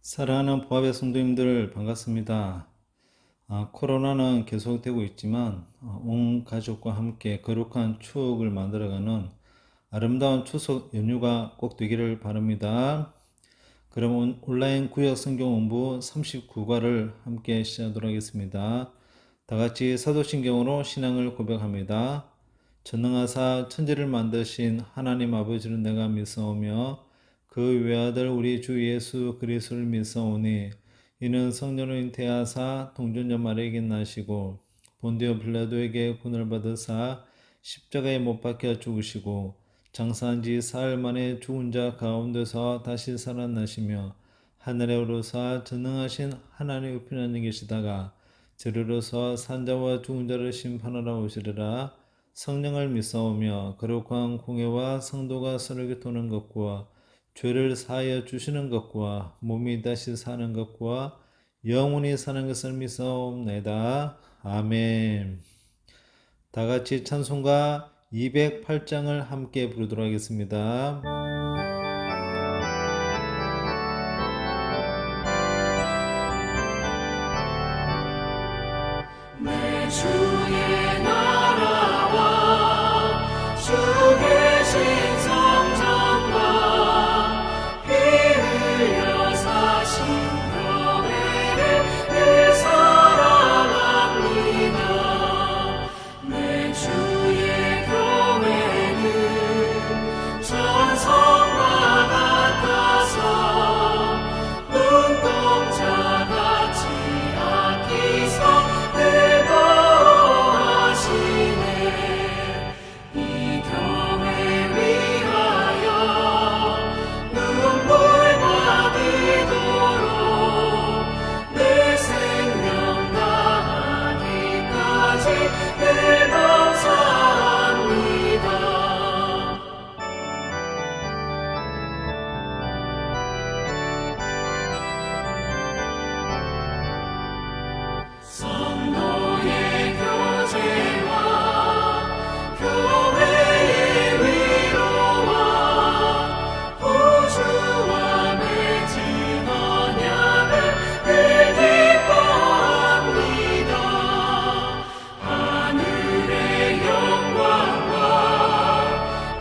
사랑하는 부하배 성도님들 반갑습니다. 코로나는 계속되고 있지만 온 가족과 함께 거룩한 추억을 만들어가는 아름다운 추석 연휴가 꼭 되기를 바랍니다. 그럼 온라인 구약 성경 공부 39과를 함께 시작하도록 하겠습니다. 다 같이 사도신경으로 신앙을 고백합니다. 전능하사 천지를 만드신 하나님 아버지를 내가 믿사오며 그 외아들 우리 주 예수 그리스도를 믿사오니 이는 성령으로 잉태하사 동전녀 마리아에게 나시고 본디오 빌라도에게 군을 받으사 십자가에 못 박혀 죽으시고 장사한 지 사흘 만에 죽은 자 가운데서 다시 살아나시며 하늘에 오르사 전능하신 하나님 우편에 계시다가 저리로서 산자와 죽은 자를 심판하러 오시리라. 성령을 믿사오며 거룩한 공회와 성도가 서로 교통하는 것과 죄를 사하여 주시는 것과 몸이 다시 사는 것과 영원히 사는 것을 믿사옵나이다. 아멘. 다 같이 찬송가 208장을 함께 부르도록 하겠습니다. 내 주의 나라와 주 계신 성전과 피 흘려 사신 교회를 늘 사랑합니다. 내 주의 교회는 전성과 같아서 눈동자같이 아끼사 늘 보호하시네. 이 교회 위하여 눈물과 기도로 내 생명 다하기까지 늘 감사합니다. 성도의 교제와 교회의 위로와 우주와 맺은 언약을 늘 기뻐합니다. 하늘의 영광과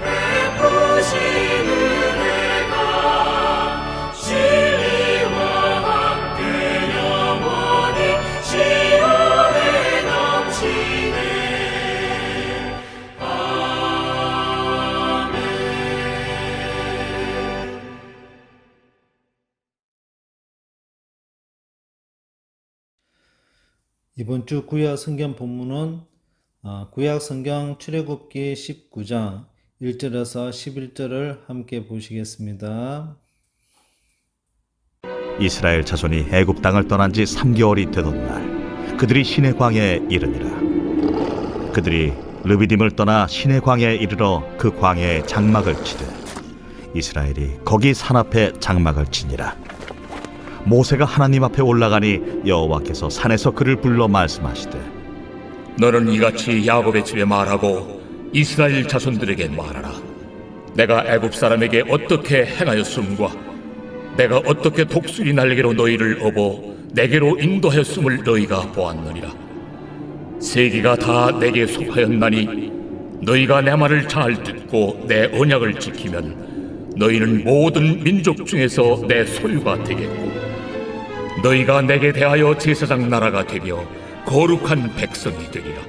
베푸신 은혜가 진리와 함께 영원히 시온에 넘치네. 아멘. 이번 주 구약 성경 본문은 구약 성경 출애굽기 19장 1절에서 11절을 함께 보시겠습니다. 이스라엘 자손이 애굽 땅을 떠난 지 3개월이 되던 날 그들이 시내 광야에 이르니라. 그들이 르비딤을 떠나 시내 광야에 이르러 그 광야에 장막을 치되 이스라엘이 거기 산 앞에 장막을 치니라. 모세가 하나님 앞에 올라가니 여호와께서 산에서 그를 불러 말씀하시되 너는 이같이 야곱의 집에 말하고 이스라엘 자손들에게 말하라. 내가 애굽 사람에게 어떻게 행하였음과 내가 어떻게 독수리 날개로 너희를 업어 내게로 인도하였음을 너희가 보았느니라. 세계가 다 내게 속하였나니 너희가 내 말을 잘 듣고 내 언약을 지키면 너희는 모든 민족 중에서 내 소유가 되겠고 너희가 내게 대하여 제사장 나라가 되며 거룩한 백성이 되리라.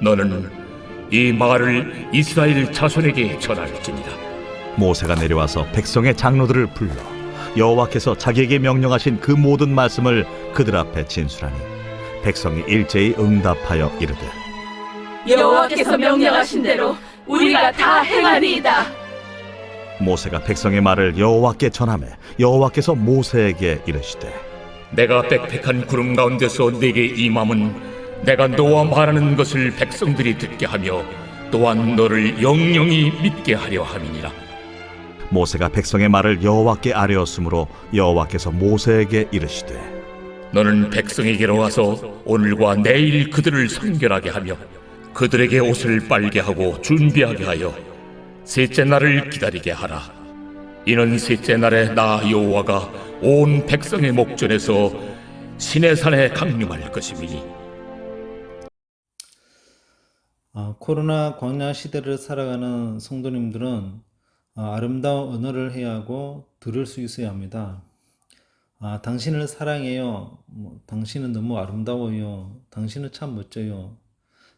너는 이 말을 이스라엘 자손에게 전할지니라. 모세가 내려와서 백성의 장로들을 불러 여호와께서 자기에게 명령하신 그 모든 말씀을 그들 앞에 진술하니 백성이 일제히 응답하여 이르되 여호와께서 명령하신 대로 우리가 다 행하리이다. 모세가 백성의 말을 여호와께 전하매 여호와께서 모세에게 이르시되 내가 빽빽한 구름 가운데서 네게 임함은 내가 너와 말하는 것을 백성들이 듣게 하며 또한 너를 영영히 믿게 하려 함이니라. 모세가 백성의 말을 여호와께 아뢰었으므로 여호와께서 모세에게 이르시되 너는 백성에게로 와서 오늘과 내일 그들을 선결하게 하며 그들에게 옷을 빨게 하고 준비하게 하여 셋째 날을 기다리게 하라. 이는 셋째 날에 나 여호와가 온 백성의 목전에서 시내산에 강림할 것이니 코로나 광야 시대를 살아가는 성도님들은 아름다운 언어를 해야 하고 들을 수 있어야 합니다. 당신을 사랑해요. 당신은 너무 아름다워요. 당신은 참 멋져요.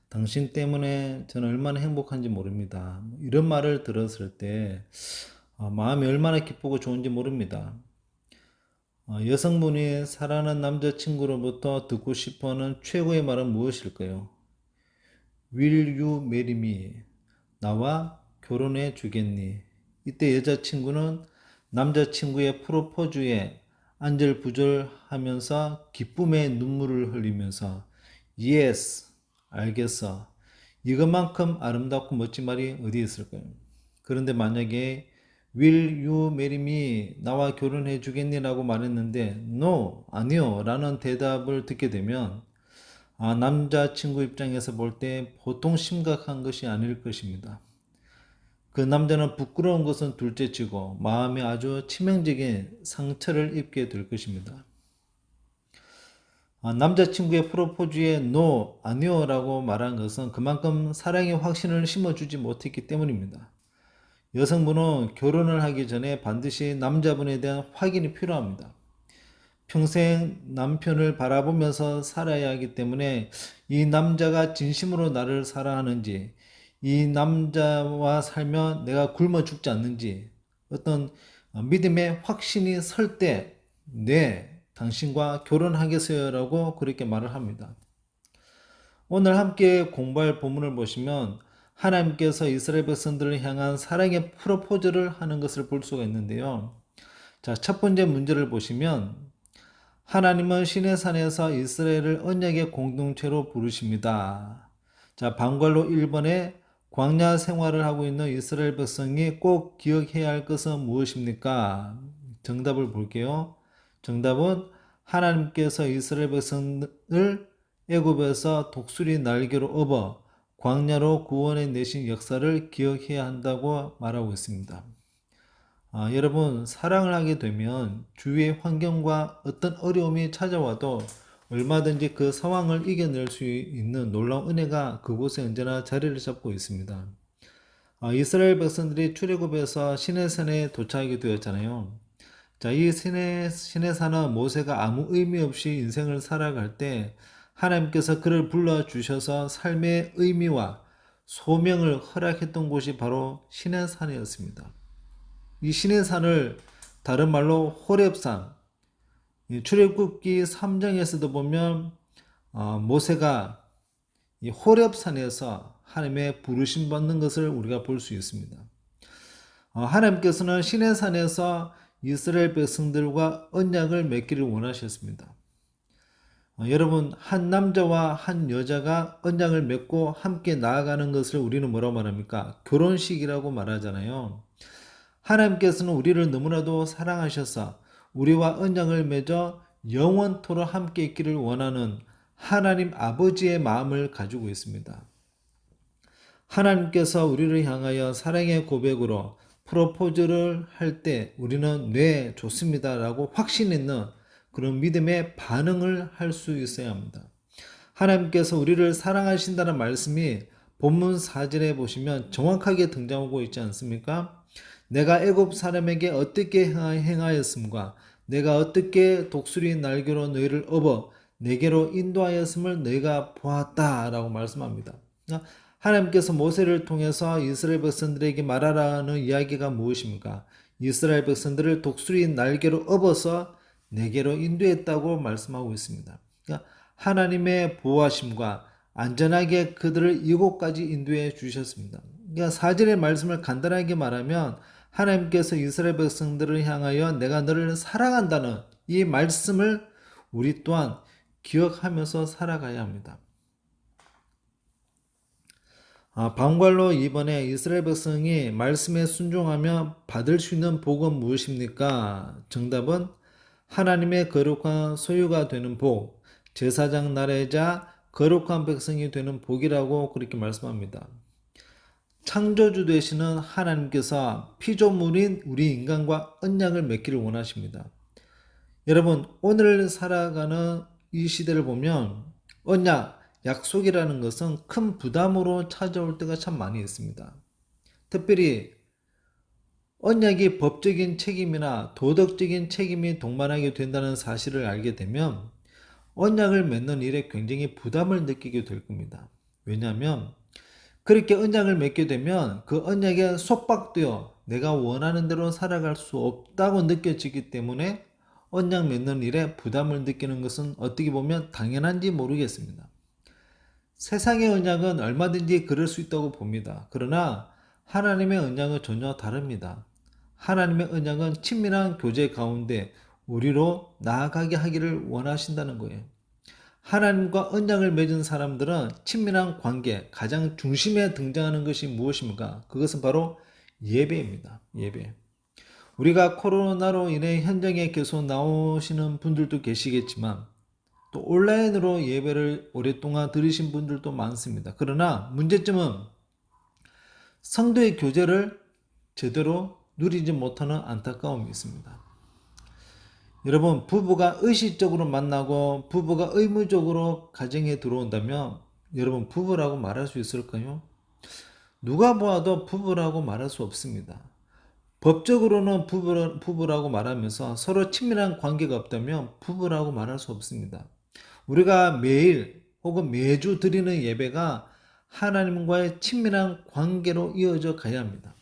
당신 때문에 저는 얼마나 행복한지 모릅니다. 이런 말을 들었을 때 마음이 얼마나 기쁘고 좋은지 모릅니다. 여성분이 사랑하는 남자친구로부터 듣고 싶어하는 최고의 말은 무엇일까요? Will you marry me? 나와 결혼해 주겠니? 이때 여자친구는 남자친구의 프로포즈에 안절부절하면서 기쁨의 눈물을 흘리면서 Yes, 알겠어. 이것만큼 아름답고 멋진 말이 어디 있을까요? 그런데 만약에 Will you marry me? 나와 결혼해 주겠니? 라고 말했는데 No, 아니요 라는 대답을 듣게 되면 남자친구 입장에서 볼 때 보통 심각한 것이 아닐 것입니다. 그 남자는 부끄러운 것은 둘째치고 마음에 아주 치명적인 상처를 입게 될 것입니다. 남자친구의 프로포즈에 No, 아니요 라고 말한 것은 그만큼 사랑의 확신을 심어주지 못했기 때문입니다. 여성분은 결혼을 하기 전에 반드시 남자분에 대한 확인이 필요합니다. 평생 남편을 바라보면서 살아야 하기 때문에 이 남자가 진심으로 나를 사랑하는지, 이 남자와 살면 내가 굶어 죽지 않는지, 어떤 믿음의 확신이 설 때, 네, 당신과 결혼하겠어요 라고 그렇게 말을 합니다. 오늘 함께 공부할 본문을 보시면 하나님께서 이스라엘 백성들을 향한 사랑의 프로포즈를 하는 것을 볼 수가 있는데요. 자, 첫 번째 문제를 보시면 하나님은 시내산에서 이스라엘을 언약의 공동체로 부르십니다. 자, 방관로 1번에 광야 생활을 하고 있는 이스라엘 백성이 꼭 기억해야 할 것은 무엇입니까? 정답을 볼게요. 정답은 하나님께서 이스라엘 백성을 애굽에서 독수리 날개로 업어 광야로 구원해 내신 역사를 기억해야 한다고 말하고 있습니다. 여러분, 사랑을 하게 되면 주위의 환경과 어떤 어려움이 찾아와도 얼마든지 그 상황을 이겨낼 수 있는 놀라운 은혜가 그곳에 언제나 자리를 잡고 있습니다. 이스라엘 백성들이 출애굽에서 시내산에 도착하게 되었잖아요. 자, 이 시내산은 모세가 아무 의미 없이 인생을 살아갈 때 하나님께서 그를 불러주셔서 삶의 의미와 소명을 허락했던 곳이 바로 시내산이었습니다. 이 시내산을 다른 말로 호렙산, 출애굽기 3장에서도 보면 모세가 이 호렙산에서 하나님의 부르심 받는 것을 우리가 볼 수 있습니다. 하나님께서는 시내산에서 이스라엘 백성들과 언약을 맺기를 원하셨습니다. 여러분, 한 남자와 한 여자가 언약을 맺고 함께 나아가는 것을 우리는 뭐라고 말합니까? 결혼식이라고 말하잖아요. 하나님께서는 우리를 너무나도 사랑하셔서 우리와 언약을 맺어 영원토록 함께 있기를 원하는 하나님 아버지의 마음을 가지고 있습니다. 하나님께서 우리를 향하여 사랑의 고백으로 프로포즈를 할 때 우리는 네, 좋습니다 라고 확신 있는 그런 믿음의 반응을 할 수 있어야 합니다. 하나님께서 우리를 사랑하신다는 말씀이 본문 4절에 보시면 정확하게 등장하고 있지 않습니까? 내가 애굽 사람에게 어떻게 행하였음과 내가 어떻게 독수리 날개로 너희를 업어 내게로 인도하였음을 너희가 보았다 라고 말씀합니다. 하나님께서 모세를 통해서 이스라엘 백성들에게 말하라는 이야기가 무엇입니까? 이스라엘 백성들을 독수리 날개로 업어서 내게로 인도했다고 말씀하고 있습니다. 그러니까 하나님의 보호하심과 안전하게 그들을 이곳까지 인도해 주셨습니다. 그러니까 4절의 말씀을 간단하게 말하면 하나님께서 이스라엘 백성들을 향하여 내가 너를 사랑한다는 이 말씀을 우리 또한 기억하면서 살아가야 합니다. 방관로 이번에 이스라엘 백성이 말씀에 순종하며 받을 수 있는 복은 무엇입니까? 정답은 하나님의 거룩한 소유가 되는 복, 제사장 나라이자 거룩한 백성이 되는 복이라고 그렇게 말씀합니다. 창조주 되시는 하나님께서 피조물인 우리 인간과 언약을 맺기를 원하십니다. 여러분, 오늘 살아가는 이 시대를 보면 언약, 약속이라는 것은 큰 부담으로 찾아올 때가 참 많이 있습니다. 특별히 언약이 법적인 책임이나 도덕적인 책임이 동반하게 된다는 사실을 알게 되면 언약을 맺는 일에 굉장히 부담을 느끼게 될 겁니다. 왜냐하면 그렇게 언약을 맺게 되면 그 언약에 속박되어 내가 원하는 대로 살아갈 수 없다고 느껴지기 때문에 언약 맺는 일에 부담을 느끼는 것은 어떻게 보면 당연한지 모르겠습니다. 세상의 언약은 얼마든지 그럴 수 있다고 봅니다. 그러나 하나님의 언약은 전혀 다릅니다. 하나님의 언약은 친밀한 교제 가운데 우리로 나아가게 하기를 원하신다는 거예요. 하나님과 언약을 맺은 사람들은 친밀한 관계, 가장 중심에 등장하는 것이 무엇입니까? 그것은 바로 예배입니다. 예배. 우리가 코로나로 인해 현장에 계속 나오시는 분들도 계시겠지만 또 온라인으로 예배를 오랫동안 들으신 분들도 많습니다. 그러나 문제점은 성도의 교제를 제대로 누리지 못하는 안타까움이 있습니다. 여러분, 부부가 의식적으로 만나고 부부가 의무적으로 가정에 들어온다면 여러분, 부부라고 말할 수 있을까요? 누가 보아도 부부라고 말할 수 없습니다. 법적으로는 부부라고 말하면서 서로 친밀한 관계가 없다면 부부라고 말할 수 없습니다. 우리가 매일 혹은 매주 드리는 예배가 하나님과의 친밀한 관계로 이어져 가야 합니다.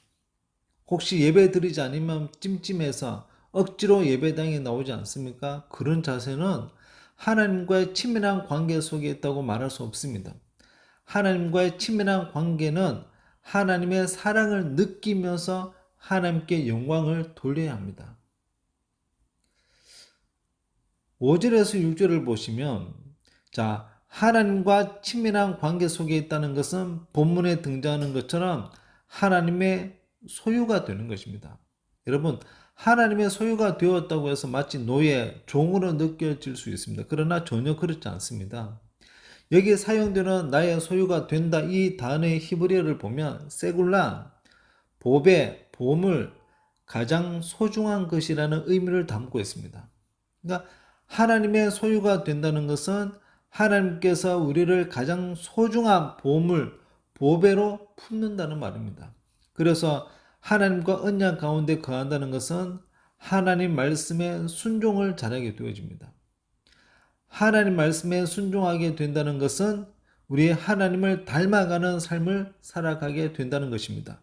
혹시 예배 드리지 않으면 찜찜해서 억지로 예배당에 나오지 않습니까? 그런 자세는 하나님과의 친밀한 관계 속에 있다고 말할 수 없습니다. 하나님과의 친밀한 관계는 하나님의 사랑을 느끼면서 하나님께 영광을 돌려야 합니다. 5절에서 6절을 보시면 하나님과 친밀한 관계 속에 있다는 것은 본문에 등장하는 것처럼 하나님의 소유가 되는 것입니다. 여러분, 하나님의 소유가 되었다고 해서 마치 노예, 종으로 느껴질 수 있습니다. 그러나 전혀 그렇지 않습니다. 여기 사용되는 나의 소유가 된다 이 단어의 히브리어를 보면 세굴라, 보배, 보물, 가장 소중한 것이라는 의미를 담고 있습니다. 그러니까 하나님의 소유가 된다는 것은 하나님께서 우리를 가장 소중한 보물, 보배로 품는다는 말입니다. 그래서 하나님과 언약 가운데 거한다는 것은 하나님 말씀에 순종을 잘하게 되어집니다. 하나님 말씀에 순종하게 된다는 것은 우리 하나님을 닮아가는 삶을 살아가게 된다는 것입니다.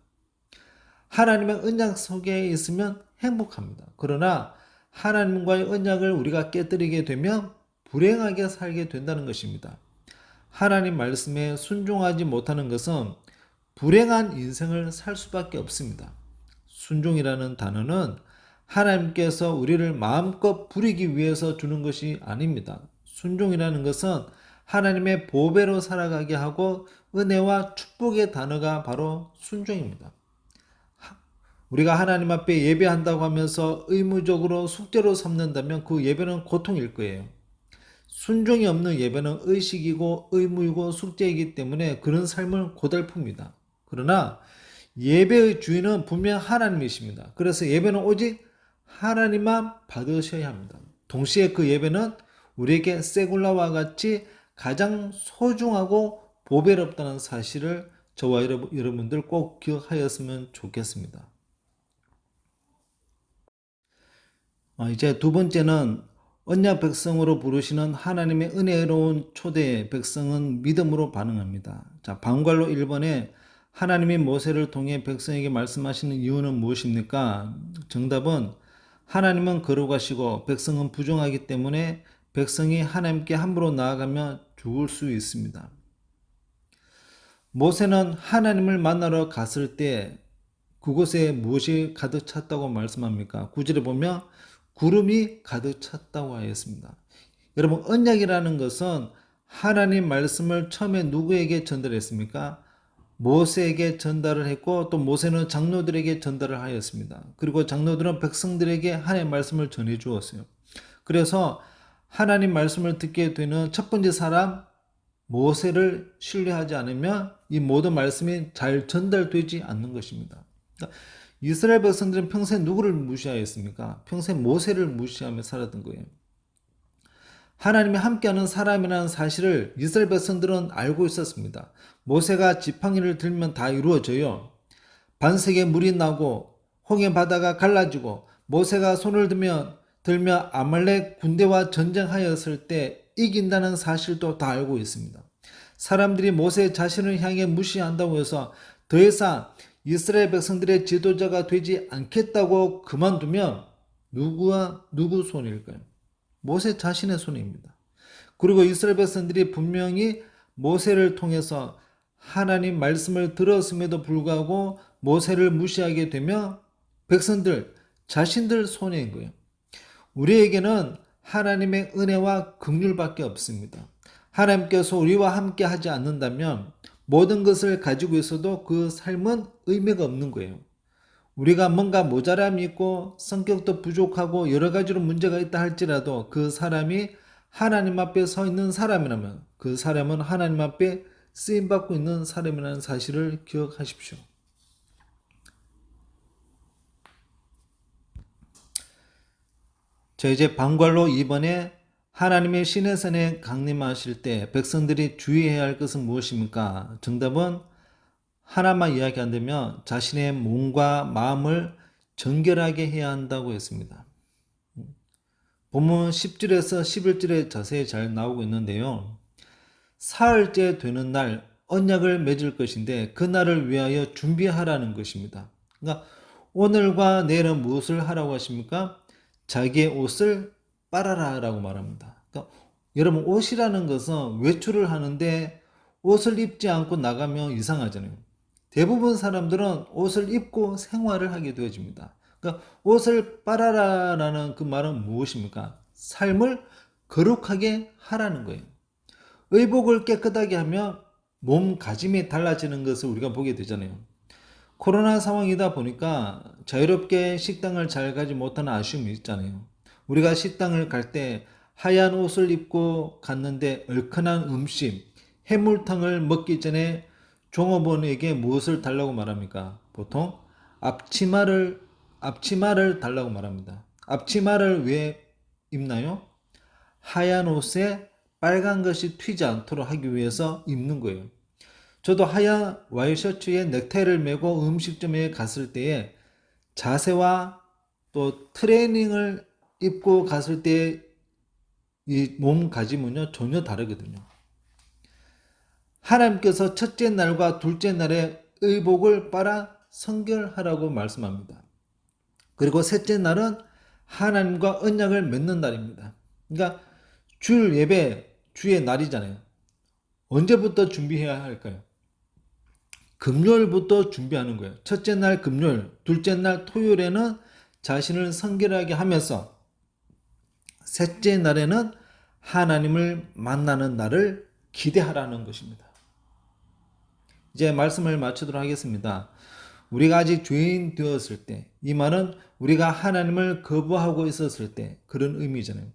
하나님의 언약 속에 있으면 행복합니다. 그러나 하나님과의 언약을 우리가 깨뜨리게 되면 불행하게 살게 된다는 것입니다. 하나님 말씀에 순종하지 못하는 것은 불행한 인생을 살 수밖에 없습니다. 순종이라는 단어는 하나님께서 우리를 마음껏 부리기 위해서 주는 것이 아닙니다. 순종이라는 것은 하나님의 보배로 살아가게 하고 은혜와 축복의 단어가 바로 순종입니다. 우리가 하나님 앞에 예배한다고 하면서 의무적으로 숙제로 삼는다면 그 예배는 고통일 거예요. 순종이 없는 예배는 의식이고 의무이고 숙제이기 때문에 그런 삶을 고달픕니다. 그러나 예배의 주인은 분명 하나님이십니다. 그래서 예배는 오직 하나님만 받으셔야 합니다. 동시에 그 예배는 우리에게 세굴라와 같이 가장 소중하고 보배롭다는 사실을 저와 여러분들 꼭 기억하였으면 좋겠습니다. 이제 두 번째는 언약 백성으로 부르시는 하나님의 은혜로운 초대에 백성은 믿음으로 반응합니다. 방관로 1번에 하나님이 모세를 통해 백성에게 말씀하시는 이유는 무엇입니까? 정답은 하나님은 거룩하시고 백성은 부정하기 때문에 백성이 하나님께 함부로 나아가며 죽을 수 있습니다. 모세는 하나님을 만나러 갔을 때 그곳에 무엇이 가득 찼다고 말씀합니까? 9절에 보면 구름이 가득 찼다고 하였습니다. 여러분, 언약이라는 것은 하나님 말씀을 처음에 누구에게 전달했습니까? 모세에게 전달을 했고 또 모세는 장로들에게 전달을 하였습니다. 그리고 장로들은 백성들에게 하나님의 말씀을 전해 주었어요. 그래서 하나님 말씀을 듣게 되는 첫 번째 사람 모세를 신뢰하지 않으면 이 모든 말씀이 잘 전달되지 않는 것입니다. 그러니까 이스라엘 백성들은 평생 누구를 무시하였습니까? 평생 모세를 무시하며 살았던 거예요. 하나님이 함께하는 사람이라는 사실을 이스라엘 백성들은 알고 있었습니다. 모세가 지팡이를 들면 다 이루어져요. 반석에 물이 나고 홍해 바다가 갈라지고 모세가 손을 들며 아말렉 군대와 전쟁하였을 때 이긴다는 사실도 다 알고 있습니다. 사람들이 모세 자신을 향해 무시한다고 해서 더 이상 이스라엘 백성들의 지도자가 되지 않겠다고 그만두면 누구 손일까요? 모세 자신의 손입니다. 그리고 이스라엘 백성들이 분명히 모세를 통해서 하나님 말씀을 들었음에도 불구하고 모세를 무시하게 되면 백성들 자신들 손해인 거예요. 우리에게는 하나님의 은혜와 긍휼밖에 없습니다. 하나님께서 우리와 함께 하지 않는다면 모든 것을 가지고 있어도 그 삶은 의미가 없는 거예요. 우리가 뭔가 모자람이 있고 성격도 부족하고 여러 가지로 문제가 있다 할지라도 그 사람이 하나님 앞에 서 있는 사람이라면 그 사람은 하나님 앞에 쓰임받고 있는 사람이라는 사실을 기억하십시오. 자, 이제 방관로 2번에 하나님의 시내산에 강림하실 때 백성들이 주의해야 할 것은 무엇입니까? 정답은 하나만 이야기한다면 자신의 몸과 마음을 정결하게 해야 한다고 했습니다. 본문 10절에서 11절에 자세히 잘 나오고 있는데요. 사흘째 되는 날 언약을 맺을 것인데 그 날을 위하여 준비하라는 것입니다. 그러니까 오늘과 내일은 무엇을 하라고 하십니까? 자기의 옷을 빨아라라고 말합니다. 그러니까 여러분 옷이라는 것은 외출을 하는데 옷을 입지 않고 나가면 이상하잖아요. 대부분 사람들은 옷을 입고 생활을 하게 되어집니다. 그러니까 옷을 빨아라라는 그 말은 무엇입니까? 삶을 거룩하게 하라는 거예요. 의복을 깨끗하게 하면 몸가짐이 달라지는 것을 우리가 보게 되잖아요. 코로나 상황이다 보니까 자유롭게 식당을 잘 가지 못하는 아쉬움이 있잖아요. 우리가 식당을 갈 때 하얀 옷을 입고 갔는데 얼큰한 음식, 해물탕을 먹기 전에 종업원에게 무엇을 달라고 말합니까? 보통 앞치마를 달라고 말합니다. 앞치마를 왜 입나요? 하얀 옷에 빨간 것이 튀지 않도록 하기 위해서 입는 거예요. 저도 하얀 와이셔츠에 넥타이를 메고 음식점에 갔을 때에 자세와 또 트레이닝을 입고 갔을 때 이 몸가짐은요 전혀 다르거든요. 하나님께서 첫째 날과 둘째 날에 의복을 빨아 성결하라고 말씀합니다. 그리고 셋째 날은 하나님과 언약을 맺는 날입니다. 그러니까 주일 예배 주의 날이잖아요. 언제부터 준비해야 할까요? 금요일부터 준비하는 거예요. 첫째 날 금요일, 둘째 날 토요일에는 자신을 성결하게 하면서 셋째 날에는 하나님을 만나는 날을 기대하라는 것입니다. 이제 말씀을 마치도록 하겠습니다. 우리가 아직 죄인 되었을 때, 이 말은 우리가 하나님을 거부하고 있었을 때 그런 의미잖아요.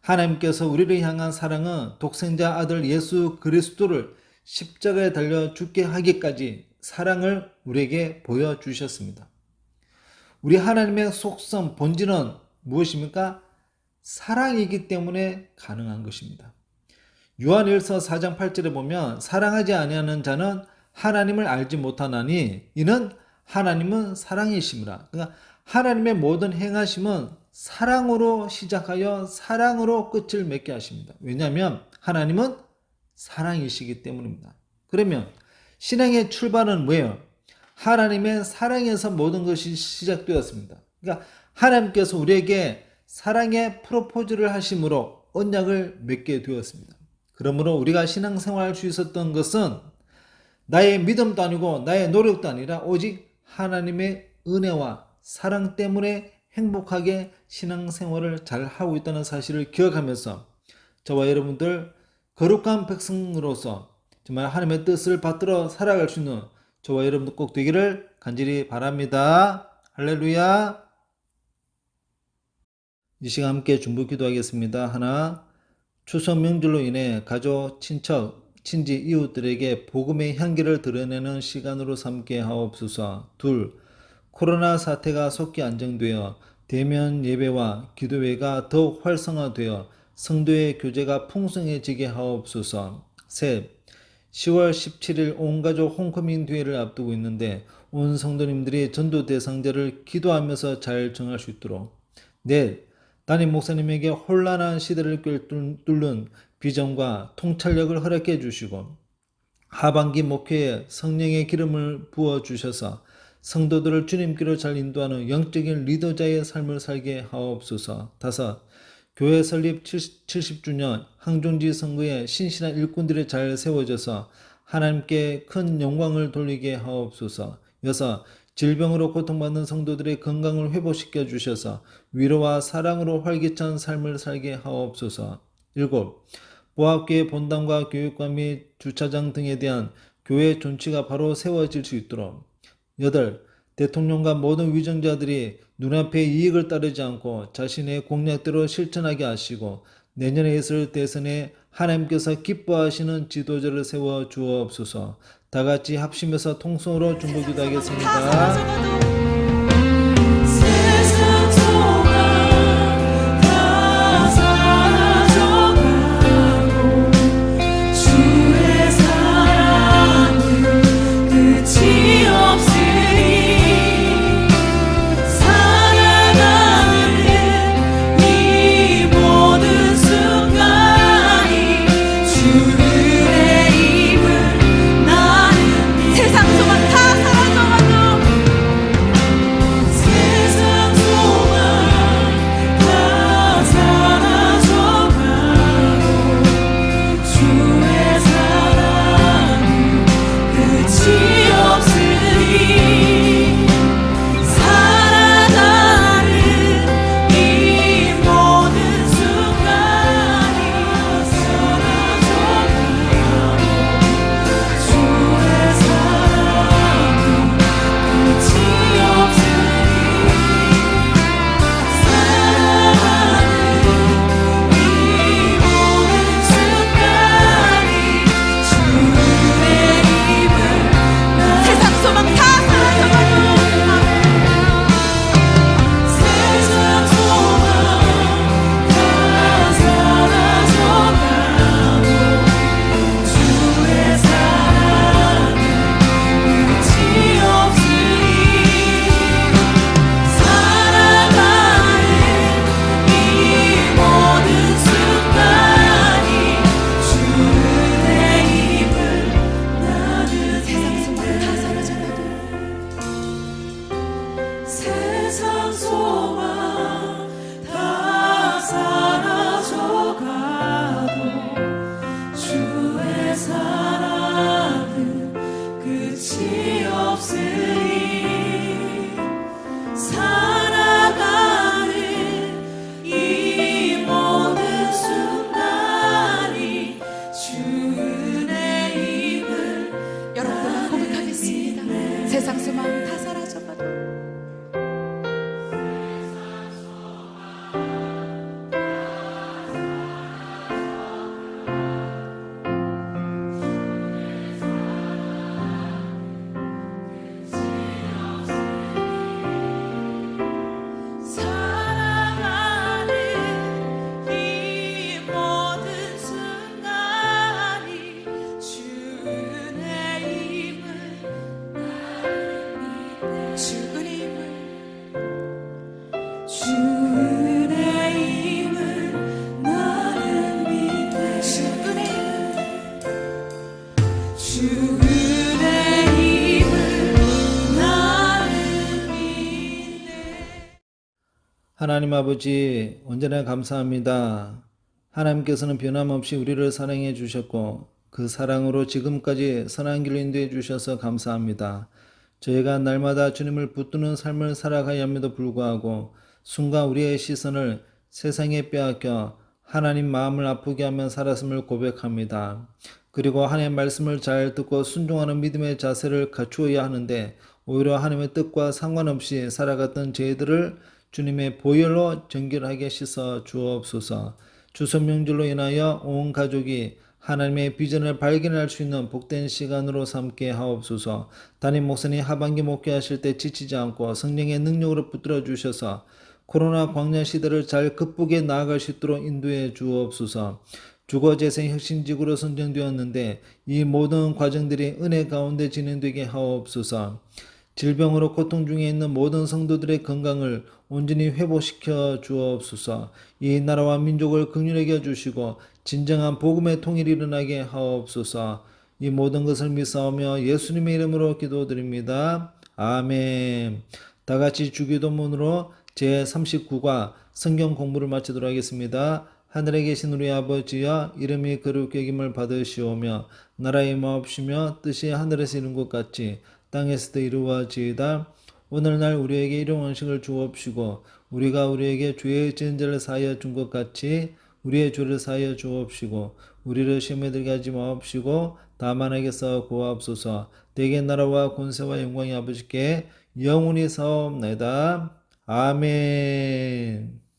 하나님께서 우리를 향한 사랑은 독생자 아들 예수 그리스도를 십자가에 달려 죽게 하기까지 사랑을 우리에게 보여주셨습니다. 우리 하나님의 속성, 본질은 무엇입니까? 사랑이기 때문에 가능한 것입니다. 요한일서 4장 8절에 보면 사랑하지 아니하는 자는 하나님을 알지 못하나니 이는 하나님은 사랑이심이라. 그러니까 하나님의 모든 행하심은 사랑으로 시작하여 사랑으로 끝을 맺게 하십니다. 왜냐하면 하나님은 사랑이시기 때문입니다. 그러면 신앙의 출발은 뭐예요? 하나님의 사랑에서 모든 것이 시작되었습니다. 그러니까 하나님께서 우리에게 사랑의 프로포즈를 하심으로 언약을 맺게 되었습니다. 그러므로 우리가 신앙생활할 수 있었던 것은 나의 믿음도 아니고 나의 노력도 아니라 오직 하나님의 은혜와 사랑 때문에 행복하게 신앙생활을 잘 하고 있다는 사실을 기억하면서 저와 여러분들 거룩한 백성으로서 정말 하나님의 뜻을 받들어 살아갈 수 있는 저와 여러분들 꼭 되기를 간절히 바랍니다. 할렐루야. 이 시간 함께 중보 기도하겠습니다. 하나, 추석 명절로 인해 가족, 친척, 친지, 이웃들에게 복음의 향기를 드러내는 시간으로 삼게 하옵소서. 둘, 코로나 사태가 속히 안정되어 대면 예배와 기도회가 더욱 활성화되어 성도의 교제가 풍성해지게 하옵소서. 셋, 10월 17일 온가족 홈커밍 대회를 앞두고 있는데 온 성도님들이 전도 대상자를 기도하면서 잘 정할 수 있도록. 넷, 담임 목사님에게 혼란한 시대를 뚫는 비전과 통찰력을 허락해 주시고 하반기 목회에 성령의 기름을 부어 주셔서 성도들을 주님께로 잘 인도하는 영적인 리더자의 삶을 살게 하옵소서. 다섯, 교회 설립 70주년 항종지 선거에 신실한 일꾼들이 잘 세워져서 하나님께 큰 영광을 돌리게 하옵소서. 여섯, 질병으로 고통받는 성도들의 건강을 회복시켜 주셔서 위로와 사랑으로 활기찬 삶을 살게 하옵소서. 일곱, 보합교회 본당과 교육관 및 주차장 등에 대한 교회 존치가 바로 세워질 수 있도록. 여덟, 대통령과 모든 위정자들이 눈앞의 이익을 따르지 않고 자신의 공약대로 실천하게 하시고 내년에 있을 대선에 하나님께서 기뻐하시는 지도자를 세워 주옵소서. 다 같이 합심해서 통성으로 중보기도하겠습니다. 세상 소망 다 사라져가고 주의 사랑은 끝이 없으니 살아가는 이 모든 순간이 주의 입을 나는 세상 소망 다 사라져가도 세상 소망 다 사라져가고 주의 사랑은 끝이 없으니 살아가는 이 모든 순간이 사라져가고 주의 사랑은 끝이 없으니 살아가는 이 모든 순간이 주의 입을 세상 소망 다 사라져가도 세상 소망 다 사라져가고 주의 사랑은 끝이 없으니 살아가는 이 모든 순간이 주의 입을 나는 세상 소망 다 사라져가도 세상 소망 다 사라져가도 주의 사랑은 끝이 없으니 살아가는 이 모든 순간이 주의 입을 여러분과 고백하겠습니다. 세상 소망 다 사라져가도 살아가는 이 모든 순간이 주의 입을 나는 주의 입을 나는 믿네 주의 입을 나는 믿네. 하나님 아버지, 언제나 감사합니다. 하나님께서는 변함없이 우리를 사랑해 주셨고 그 사랑으로 지금까지 선한 길로 인도해 주셔서 감사합니다. 저희가 날마다 주님을 붙드는 삶을 살아가야 함에도 불구하고 순간 우리의 시선을 세상에 빼앗겨 하나님 마음을 아프게 하며 살았음을 고백합니다. 그리고 하나님의 말씀을 잘 듣고 순종하는 믿음의 자세를 갖추어야 하는데 오히려 하나님의 뜻과 상관없이 살아갔던 저희들을 주님의 보혈로 정결하게 씻어 주옵소서. 추석 명절로 인하여 온 가족이 하나님의 비전을 발견할 수 있는 복된 시간으로 삼게 하옵소서. 담임 목사님 하반기 목회하실 때 지치지 않고 성령의 능력으로 붙들어 주셔서 코로나 광야 시대를 잘 극복해 나아갈 수 있도록 인도해 주옵소서. 주거재생 혁신지구로 선정되었는데 이 모든 과정들이 은혜 가운데 진행되게 하옵소서. 질병으로 고통 중에 있는 모든 성도들의 건강을 온전히 회복시켜 주옵소서. 이 나라와 민족을 긍휼히 여겨 주시고 진정한 복음의 통일이 일어나게 하옵소서. 이 모든 것을 믿사오며 예수님의 이름으로 기도드립니다. 아멘. 다 같이 주기도문으로 제39과 성경 공부를 마치도록 하겠습니다. 하늘에 계신 우리 아버지여, 이름이 거룩히 여김을 받으시오며 나라의 마옵시며 뜻이 하늘에서 이룬 것 같이 땅에서도 이루어지이다. 오늘날 우리에게 일용 음식을 주옵시고 우리가 우리에게 죄의 지은 죄를 사하여 준 것 같이 우리의 죄를 사하여 주옵시고 우리를 시험에 들게 하지 마옵시고 다만 에게서 구하옵소서. 대개 나라와 권세와 영광이 아버지께 영원히 사옵나이다. 아멘.